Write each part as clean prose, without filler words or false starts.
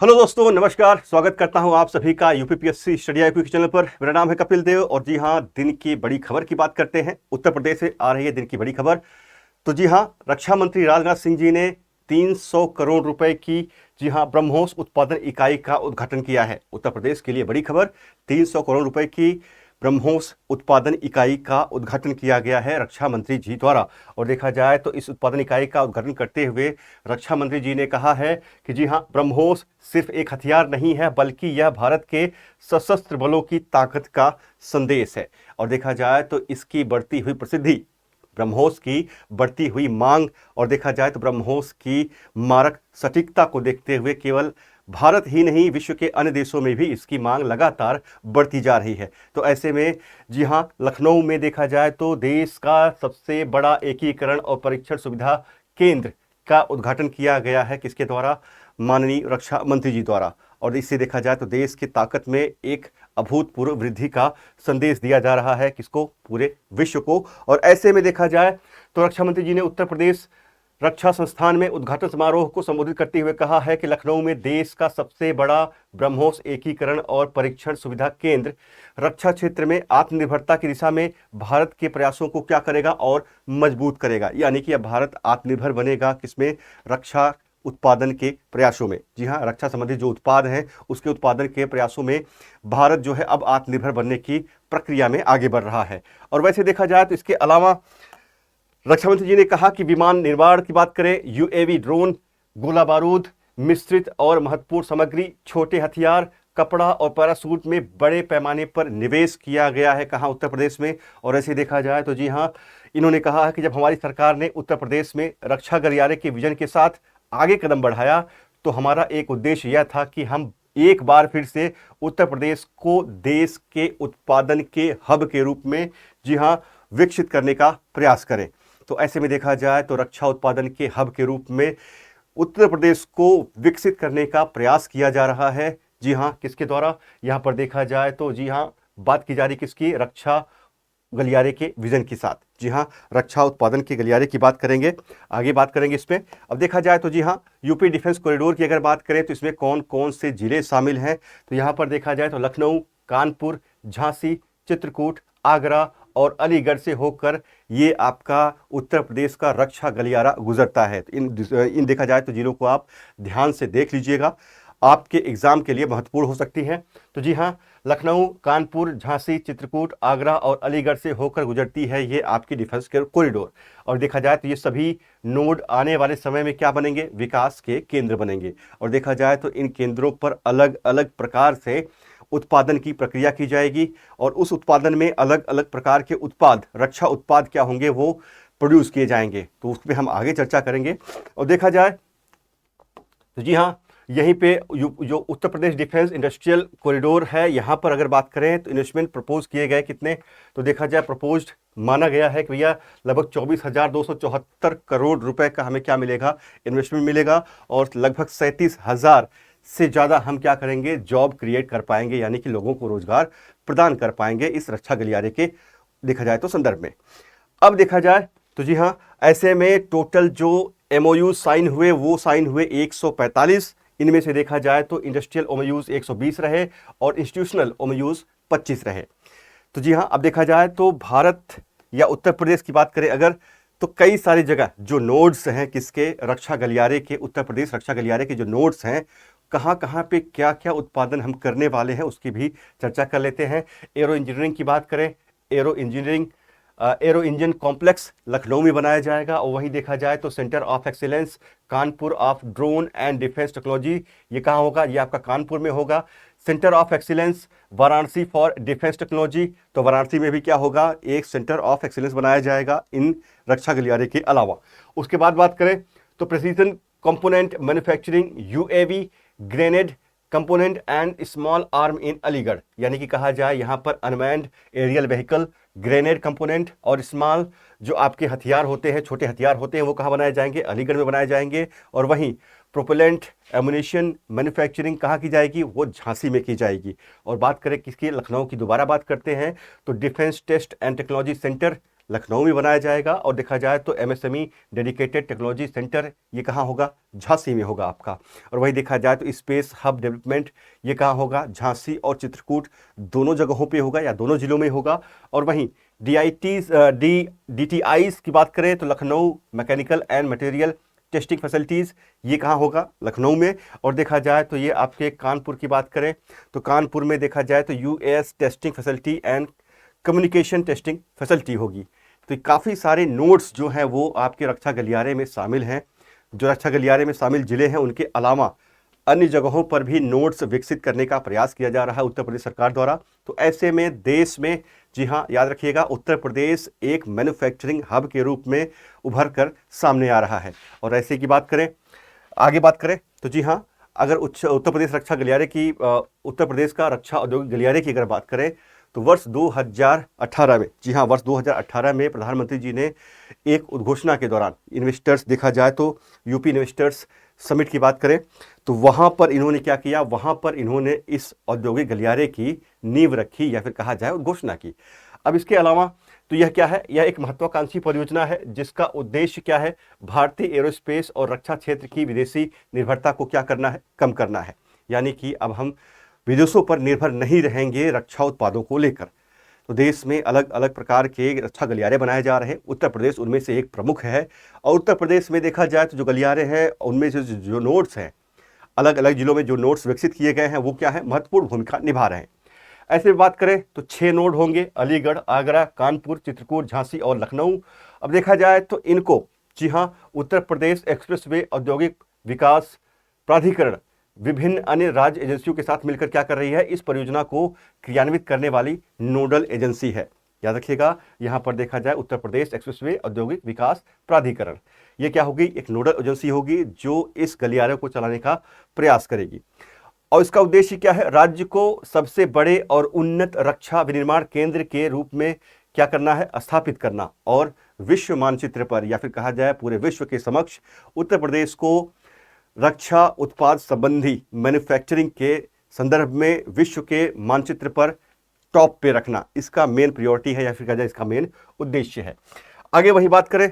Hello दोस्तों, नमस्कार। स्वागत करता हूं आप सभी का यूपीपीएससी स्टडी आईक्यू के चैनल पर। मेरा नाम है कपिल देव और जी हां, दिन की बड़ी खबर की बात करते हैं। उत्तर प्रदेश से आ रही है दिन की बड़ी खबर। तो जी हां, रक्षा मंत्री राजनाथ सिंह जी ने 300 करोड़ रुपए की जी हां ब्रह्मोस उत्पादन इकाई का उद्घाटन किया है। उत्तर प्रदेश के लिए बड़ी खबर, 300 करोड़ रुपए की ब्रह्मोस उत्पादन इकाई का उद्घाटन किया गया है रक्षा मंत्री जी द्वारा। और देखा जाए तो इस उत्पादन इकाई का उद्घाटन करते हुए रक्षा मंत्री जी ने कहा है कि जी हां, ब्रह्मोस सिर्फ एक हथियार नहीं है, बल्कि यह भारत के सशस्त्र बलों की ताकत का संदेश है। और देखा जाए तो इसकी बढ़ती हुई प्रसिद्धि, ब्रह्मोस की बढ़ती हुई मांग और देखा जाए तो ब्रह्मोस की मारक सटीकता को देखते हुए केवल भारत ही नहीं, विश्व के अन्य देशों में भी इसकी मांग लगातार बढ़ती जा रही है। तो ऐसे में जी हां, लखनऊ में देखा जाए तो देश का सबसे बड़ा एकीकरण और परीक्षण सुविधा केंद्र का उद्घाटन किया गया है। किसके द्वारा? माननीय रक्षा मंत्री जी द्वारा। और इससे देखा जाए तो देश की ताकत में एक अभूतपूर्व वृद्धि का संदेश दिया जा रहा है। किसको? पूरे विश्व को। और ऐसे में देखा जाए तो रक्षा मंत्री जी ने उत्तर प्रदेश रक्षा संस्थान में उद्घाटन समारोह को संबोधित करते हुए कहा है कि लखनऊ में देश का सबसे बड़ा ब्रह्मोस एकीकरण और परीक्षण सुविधा केंद्र रक्षा क्षेत्र में आत्मनिर्भरता की दिशा में भारत के प्रयासों को क्या करेगा? और मजबूत करेगा। यानी कि अब भारत आत्मनिर्भर बनेगा। किसमें? रक्षा उत्पादन के प्रयासों में। जी हां, रक्षा संबंधी जो उत्पाद हैं उसके उत्पादन के प्रयासों में भारत जो है अब आत्मनिर्भर बनने की प्रक्रिया में आगे बढ़ रहा है। और वैसे देखा जाए तो इसके अलावा रक्षा मंत्री जी ने कहा कि विमान निर्माण की बात करें, यूएवी, ड्रोन, गोला बारूद, मिश्रित और महत्वपूर्ण सामग्री, छोटे हथियार, कपड़ा और पैराशूट में बड़े पैमाने पर निवेश किया गया है। कहाँ? उत्तर प्रदेश में। और ऐसे देखा जाए तो जी हाँ, इन्होंने कहा है कि जब हमारी सरकार ने उत्तर प्रदेश में रक्षा गलियारे के विजन के साथ आगे कदम बढ़ाया तो हमारा एक उद्देश्य यह था कि हम एक बार फिर से उत्तर प्रदेश को देश के उत्पादन के हब के रूप में जी हाँ विकसित करने का प्रयास करें। तो ऐसे में देखा जाए तो रक्षा उत्पादन के हब के रूप में उत्तर प्रदेश को विकसित करने का प्रयास किया जा रहा है। जी हाँ, किसके द्वारा? यहाँ पर देखा जाए तो जी हाँ, बात की जा रही किसकी? रक्षा गलियारे के विजन के साथ। जी हाँ, रक्षा उत्पादन के गलियारे की बात करेंगे, आगे बात करेंगे इस पे। अब देखा जाए तो जी हाँ, यूपी डिफेंस कॉरिडोर की अगर बात करें तो इसमें कौन कौन से जिले शामिल हैं? तो यहाँ पर देखा जाए तो लखनऊ, कानपुर, झांसी, चित्रकूट, आगरा और अलीगढ़ से होकर ये आपका उत्तर प्रदेश का रक्षा गलियारा गुजरता है। तो इन देखा जाए तो जिलों को आप ध्यान से देख लीजिएगा, आपके एग्जाम के लिए महत्वपूर्ण हो सकती हैं। तो जी हाँ, लखनऊ, कानपुर, झांसी, चित्रकूट, आगरा और अलीगढ़ से होकर गुजरती है ये आपकी डिफेंस कॉरिडोर। और देखा जाए तो ये सभी नोड आने वाले समय में क्या बनेंगे? विकास के केंद्र बनेंगे। और देखा जाए तो इन केंद्रों पर अलग अलग प्रकार से उत्पादन की प्रक्रिया की जाएगी और उस उत्पादन में अलग अलग प्रकार के उत्पाद, रक्षा उत्पाद क्या होंगे, वो प्रोड्यूस किए जाएंगे। तो उस पर हम आगे चर्चा करेंगे। और देखा जाए तो जी हाँ, यहीं पे जो Uttar Pradesh defence industrial corridor है, यहाँ पर अगर बात करें तो इन्वेस्टमेंट प्रपोज किए गए कितने? तो देखा जाए प्रपोज्ड माना गया है कि भैया लगभग 24,274 करोड़ रुपए का हमें क्या मिलेगा? इन्वेस्टमेंट मिलेगा। और लगभग 37,000 से ज़्यादा हम क्या करेंगे? जॉब क्रिएट कर पाएंगे, यानी कि लोगों को रोजगार प्रदान कर पाएंगे इस रक्षा गलियारे के देखा जाए तो संदर्भ में। अब देखा जाए तो जी हाँ, ऐसे में टोटल जो एमओयू साइन हुए वो साइन हुए 145। इनमें से देखा जाए तो इंडस्ट्रियल ओमयूज 120 रहे और इंस्टीट्यूशनल ओमयूज 25 रहे। तो जी हाँ, अब देखा जाए तो भारत या उत्तर प्रदेश की बात करें अगर, तो कई सारी जगह जो नोड्स हैं किसके? रक्षा गलियारे के, उत्तर प्रदेश रक्षा गलियारे के जो नोड्स हैं, कहाँ कहाँ पे क्या क्या उत्पादन हम करने वाले हैं उसकी भी चर्चा कर लेते हैं। एरो इंजीनियरिंग की बात करें, arrow engineering arrow engine complex Lucknow में बनाया जाएगा। और वहीं देखा जाए तो centre of excellence Kanpur of drone and defence technology, ये कहाँ होगा? ये आपका कानपुर में होगा। Centre of excellence Varanasi for defence technology, तो वाराणसी में भी क्या होगा? एक सेंटर ऑफ एक्सीलेंस बनाया जाएगा इन रक्षा गलियारे के अलावा। उसके बाद बात करें तो precision component manufacturing, UAV, grenade component and small arm in Aligarh, यानी कि कहा जाए यहाँ पर unmanned aerial vehicle, grenade component और स्मॉल जो आपके हथियार होते हैं, छोटे हथियार होते हैं, वो कहाँ बनाए जाएंगे? अलीगढ़ में बनाए जाएंगे। और वहीं प्रोपेलेंट एमुनिशन मैन्युफैक्चरिंग कहाँ की जाएगी? वो झांसी में की जाएगी। और बात करें किसकी? लखनऊ की दोबारा बात करते हैं तो defence test and technology centre Lucknow में बनाया जाएगा। और देखा जाए तो एमएसएमई डेडिकेटेड टेक्नोलॉजी सेंटर ये कहाँ होगा, झांसी में होगा आपका। और वही देखा जाए तो स्पेस हब डेवलपमेंट ये कहाँ होगा, झांसी और चित्रकूट दोनों जगहों पे होगा या दोनों जिलों में होगा। और वहीं DTIs की बात करें तो Lucknow mechanical and material testing facilities ये कहाँ होगा, लखनऊ में। और देखा जाए तो ये आपके कानपुर की बात करें तो कानपुर में देखा जाए तो US testing facility and communication testing facility होगी। तो काफ़ी सारे नोड्स जो हैं वो आपके रक्षा गलियारे में शामिल हैं। जो रक्षा गलियारे में शामिल जिले हैं उनके अलावा अन्य जगहों पर भी नोड्स विकसित करने का प्रयास किया जा रहा है उत्तर प्रदेश सरकार द्वारा। तो ऐसे में देश में, जी हाँ याद रखिएगा, उत्तर प्रदेश एक मैन्युफैक्चरिंग हब के रूप में उभर कर सामने आ रहा है। और ऐसे की बात करें, आगे बात करें तो जी हाँ, अगर उत्तर प्रदेश रक्षा गलियारे की उत्तर प्रदेश का रक्षा औद्योगिक गलियारे की अगर बात करें तो वर्ष 2018 में, जी हाँ वर्ष 2018 में प्रधानमंत्री जी ने एक उद्घोषणा के दौरान इन्वेस्टर्स, देखा जाए तो यूपी इन्वेस्टर्स समिट की बात करें तो वहाँ पर इन्होंने क्या किया, वहाँ पर इन्होंने इस औद्योगिक गलियारे की नींव रखी या फिर कहा जाए उद्घोषणा की। अब इसके अलावा तो यह क्या है, यह एक महत्वाकांक्षी परियोजना है जिसका उद्देश्य क्या है, भारतीय एरोस्पेस और रक्षा क्षेत्र की विदेशी निर्भरता को क्या करना है, कम करना है। यानी कि अब हम विदेशों पर निर्भर नहीं रहेंगे रक्षा उत्पादों को लेकर। तो देश में अलग अलग प्रकार के रक्षा गलियारे बनाए जा रहे हैं, उत्तर प्रदेश उनमें से एक प्रमुख है। और उत्तर प्रदेश में देखा जाए तो जो गलियारे हैं उनमें से जो नोड्स हैं, अलग अलग जिलों में जो नोड्स विकसित किए गए हैं वो क्या है, महत्वपूर्ण भूमिका निभा रहे हैं। ऐसे बात करें तो 6 नोड होंगे, अलीगढ़, आगरा, कानपुर, चित्रकूट, झांसी और लखनऊ। अब देखा जाए तो इनको, जी हाँ, उत्तर प्रदेश एक्सप्रेसवे औद्योगिक विकास प्राधिकरण विभिन्न अन्य राज्य एजेंसियों के साथ मिलकर क्या कर रही है, इस परियोजना को क्रियान्वित करने वाली नोडल एजेंसी है। याद रखिएगा, यहाँ पर देखा जाए उत्तर प्रदेश एक्सप्रेसवे औद्योगिक विकास प्राधिकरण, ये क्या होगी, एक नोडल एजेंसी होगी जो इस गलियारे को चलाने का प्रयास करेगी। और इसका उद्देश्य क्या है, राज्य को सबसे बड़े और उन्नत रक्षा विनिर्माण केंद्र के रूप में क्या करना है, स्थापित करना। और विश्व मानचित्र पर या फिर कहा जाए पूरे विश्व के समक्ष उत्तर प्रदेश को रक्षा उत्पाद संबंधी मैन्युफैक्चरिंग के संदर्भ में विश्व के मानचित्र पर टॉप पे रखना, इसका मेन प्रायोरिटी है या फिर कहा जाए इसका मेन उद्देश्य है। आगे वही बात करें,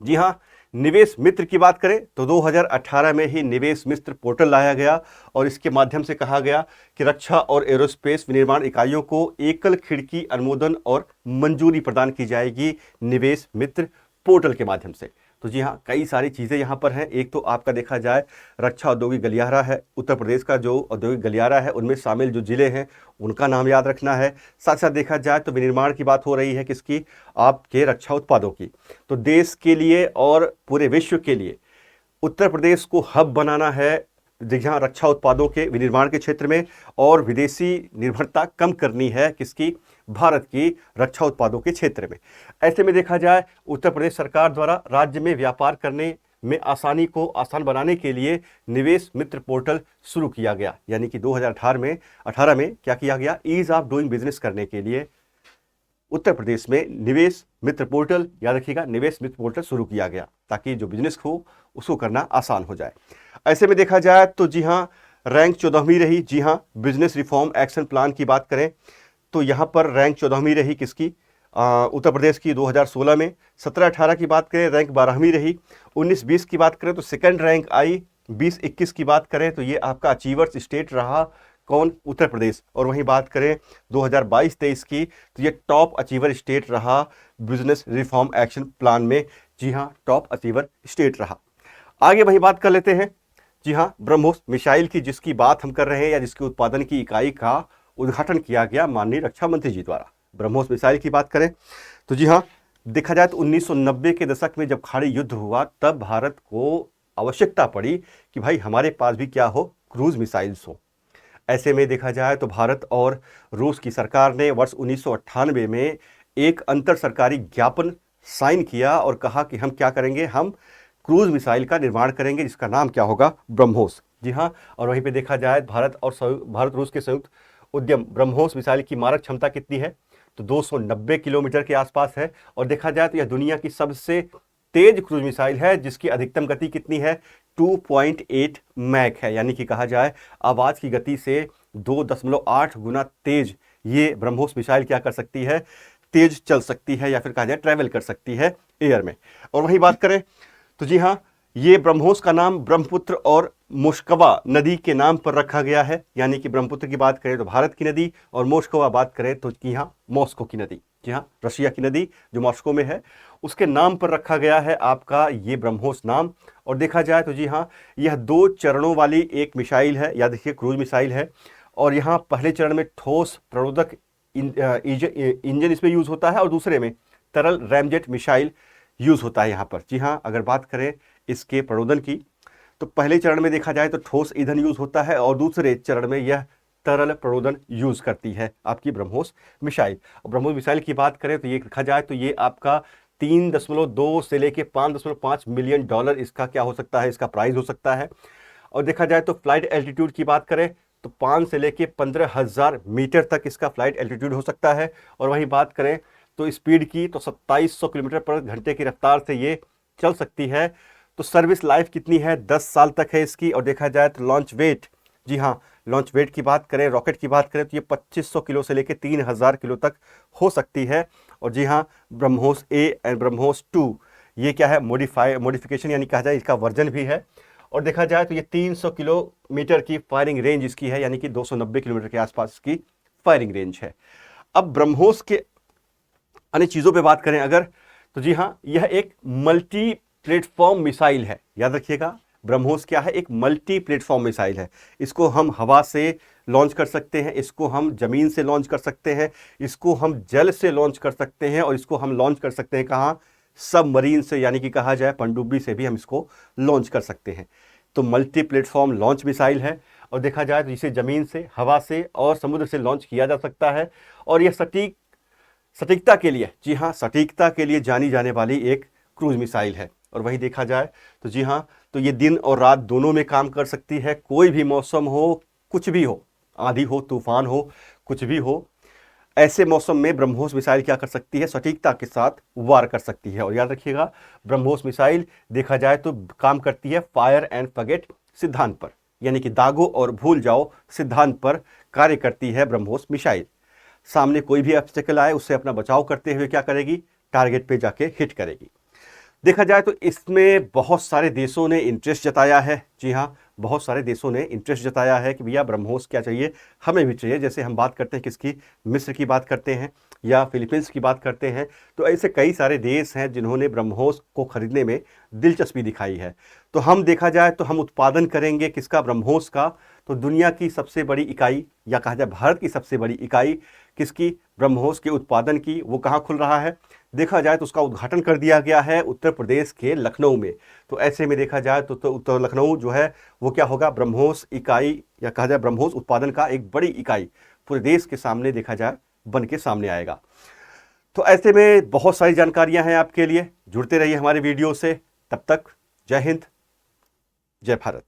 जी हाँ, निवेश मित्र की बात करें तो 2018 में ही निवेश मित्र पोर्टल लाया गया और इसके माध्यम से कहा गया कि रक्षा और एरोस्पेस विनिर्माण इकाइयों को एकल खिड़की अनुमोदन और मंजूरी प्रदान की जाएगी निवेश मित्र पोर्टल के माध्यम से। तो जी हाँ, कई सारी चीज़ें यहाँ पर हैं। एक तो आपका देखा जाए रक्षा औद्योगिक गलियारा है, उत्तर प्रदेश का जो औद्योगिक गलियारा है उनमें शामिल जो जिले हैं उनका नाम याद रखना है। साथ साथ देखा जाए तो विनिर्माण की बात हो रही है किसकी, आपके रक्षा उत्पादों की। तो देश के लिए और पूरे विश्व के लिए उत्तर प्रदेश को हब बनाना है जहाँ रक्षा उत्पादों के विनिर्माण के क्षेत्र में, और विदेशी निर्भरता कम करनी है किसकी, भारत की रक्षा उत्पादों के क्षेत्र में। ऐसे में देखा जाए उत्तर प्रदेश सरकार द्वारा राज्य में व्यापार करने में आसानी को आसान बनाने के लिए निवेश मित्र पोर्टल शुरू किया गया। यानी कि 2018 में क्या किया गया, ईज ऑफ डूइंग बिजनेस करने के लिए उत्तर प्रदेश में निवेश मित्र पोर्टल, याद रखिएगा, निवेश मित्र पोर्टल शुरू किया गया ताकि जो बिजनेस हो उसको करना आसान हो जाए। ऐसे में देखा जाए तो जी हाँ, रैंक 14वीं रही। जी हाँ, बिजनेस रिफॉर्म एक्शन प्लान की बात करें तो यहाँ पर रैंक 14वीं रही किसकी, उत्तर प्रदेश की 2016 में। 17-18 की बात करें रैंक 12वीं रही। 19-20 की बात करें तो सेकंड रैंक आई। 20-21 की बात करें तो ये आपका अचीवर्स स्टेट रहा, कौन, उत्तर प्रदेश। और वहीं बात करें 2022-23 की तो ये टॉप अचीवर स्टेट रहा बिजनेस रिफॉर्म एक्शन प्लान में। जी हाँ, टॉप अचीवर स्टेट रहा। आगे वही बात कर लेते हैं, जी हाँ, ब्रह्मोस मिसाइल की जिसकी बात हम कर रहे हैं या जिसके उत्पादन की इकाई का उद्घाटन किया गया माननीय रक्षा मंत्री जी द्वारा। ब्रह्मोस मिसाइल की बात करें तो जी हाँ, देखा जाए तो 1990 के दशक में जब खाड़ी युद्ध हुआ तब भारत को आवश्यकता पड़ी कि भाई हमारे पास भी क्या हो, क्रूज मिसाइल्स हो। ऐसे में देखा जाए तो भारत और रूस की सरकार ने वर्ष 1998 में एक अंतर सरकारी ज्ञापन साइन किया और कहा कि हम क्या करेंगे, हम क्रूज मिसाइल का निर्माण करेंगे जिसका नाम क्या होगा, ब्रह्मोस। जी हाँ, और वहीं पे देखा जाए भारत रूस के संयुक्त उद्यम ब्रह्मोस मिसाइल की मारक क्षमता कितनी है, तो 290 किलोमीटर के आसपास है। और देखा जाए तो यह दुनिया की सबसे तेज क्रूज मिसाइल है जिसकी अधिकतम गति कितनी है, 2.8 मैक है। यानी कि कहा जाए आवाज़ की गति से 2.8 गुना तेज ये ब्रह्मोस मिसाइल क्या कर सकती है, तेज चल सकती है या फिर कहा जाए ट्रैवल कर सकती है एयर में। और वहीं बात करें तो जी हाँ, ये ब्रह्मोस का नाम ब्रह्मपुत्र और मोस्कवा नदी के नाम पर रखा गया है, यानी कि ब्रह्मपुत्र की बात करें तो भारत की नदी, और मोस्कवा बात करें तो जी हाँ मॉस्को की नदी, जी हाँ रशिया की नदी जो मॉस्को में है उसके नाम पर रखा गया है आपका ये ब्रह्मोस नाम। और देखा जाए तो जी हाँ, यह 2 चरणों वाली एक मिसाइल है, या देखिए क्रूज मिसाइल है। और यहाँ पहले चरण में ठोस प्रणोदक इंजन इसमें यूज होता है और दूसरे में तरल रैमजेट मिसाइल यूज होता है यहाँ पर। जी हाँ, अगर बात करें इसके प्रणोदन की तो पहले चरण में देखा जाए तो ठोस ईंधन यूज होता है और दूसरे चरण में यह तरल प्रणोदन यूज करती है आपकी ब्रह्मोस मिसाइल। और ब्रह्मोस मिसाइल की बात करें तो ये देखा जाए तो ये आपका 3.2 से लेके 5.5 मिलियन डॉलर इसका क्या हो सकता है, इसका प्राइस हो सकता है। और देखा जाए तो फ्लाइट एल्टीट्यूड की बात करें तो 5 से लेके 15,000 मीटर तक इसका फ्लाइट एल्टीट्यूड हो सकता है। और वहीं बात करें तो स्पीड की तो 2700 किलोमीटर पर घंटे की रफ्तार से ये चल सकती है। तो सर्विस लाइफ कितनी है, 10 साल तक है इसकी। और देखा जाए तो लॉन्च वेट, जी हाँ लॉन्च वेट की बात करें, रॉकेट की बात करें तो ये 2500 किलो से लेकर 3000 किलो तक हो सकती है। और जी हाँ, ब्रह्मोस ए एंड ब्रह्मोस 2 ये क्या है, मॉडिफिकेशन यानी कहा जाए इसका वर्जन भी है। और देखा जाए तो ये 300 किलोमीटर की फायरिंग रेंज इसकी है, यानी कि 290 किलोमीटर के आसपास की फायरिंग रेंज है। अब ब्रह्मोस के अन्य चीज़ों पे बात करें अगर तो जी हाँ, यह एक मल्टी प्लेटफॉर्म मिसाइल है। याद रखिएगा, ब्रह्मोस क्या है, एक मल्टी प्लेटफॉर्म मिसाइल है। इसको हम हवा से लॉन्च कर सकते हैं, इसको हम जमीन से लॉन्च कर सकते हैं, इसको हम जल से लॉन्च कर सकते हैं, और इसको हम लॉन्च कर सकते हैं कहाँ, सबमरीन से, यानी कि कहा जाए पनडुब्बी से भी हम इसको लॉन्च कर सकते हैं। तो मल्टी प्लेटफॉर्म लॉन्च मिसाइल है। और देखा जाए तो इसे जमीन से, हवा से और समुद्र से लॉन्च किया जा सकता है। और यह सटीकता के लिए, जी हाँ सटीकता के लिए जानी जाने वाली एक क्रूज मिसाइल है। और वहीं देखा जाए तो जी हाँ, तो ये दिन और रात दोनों में काम कर सकती है, कोई भी मौसम हो, कुछ भी हो, आंधी हो, तूफान हो, कुछ भी हो, ऐसे मौसम में ब्रह्मोस मिसाइल क्या कर सकती है, सटीकता के साथ वार कर सकती है। और याद रखिएगा, ब्रह्मोस मिसाइल देखा जाए तो काम करती है फायर एंड फॉरगेट सिद्धांत पर, यानी कि दागो और भूल जाओ सिद्धांत पर कार्य करती है ब्रह्मोस मिसाइल। सामने कोई भी ऑब्स्टेकल आए उससे अपना बचाव करते हुए क्या करेगी, टारगेट पे जाके हिट करेगी। देखा जाए तो इसमें बहुत सारे देशों ने इंटरेस्ट जताया है। जी हाँ, बहुत सारे देशों ने इंटरेस्ट जताया है कि भैया ब्रह्मोस क्या चाहिए, हमें भी चाहिए। जैसे हम बात करते हैं किसकी, मिस्र की बात करते हैं या फिलीपींस की बात करते हैं, तो ऐसे कई सारे देश हैं जिन्होंने ब्रह्मोस को खरीदने में दिलचस्पी दिखाई है। तो हम देखा जाए तो हम उत्पादन करेंगे किसका, ब्रह्मोस का। तो दुनिया की सबसे बड़ी इकाई, या कहा जाए भारत की सबसे बड़ी इकाई किसकी, ब्रह्मोस के उत्पादन की, वो कहाँ खुल रहा है, देखा जाए तो उसका उद्घाटन कर दिया गया है उत्तर प्रदेश के लखनऊ में। तो ऐसे में देखा जाए तो उत्तर लखनऊ जो है वो क्या होगा, ब्रह्मोस इकाई या कहा जाए ब्रह्मोस उत्पादन का एक बड़ी इकाई पूरे देश के सामने देखा जाए बन के सामने आएगा। तो ऐसे में बहुत सारी जानकारियां हैं आपके लिए, जुड़ते रहिए हमारे वीडियो से। तब तक जय हिंद, जय भारत।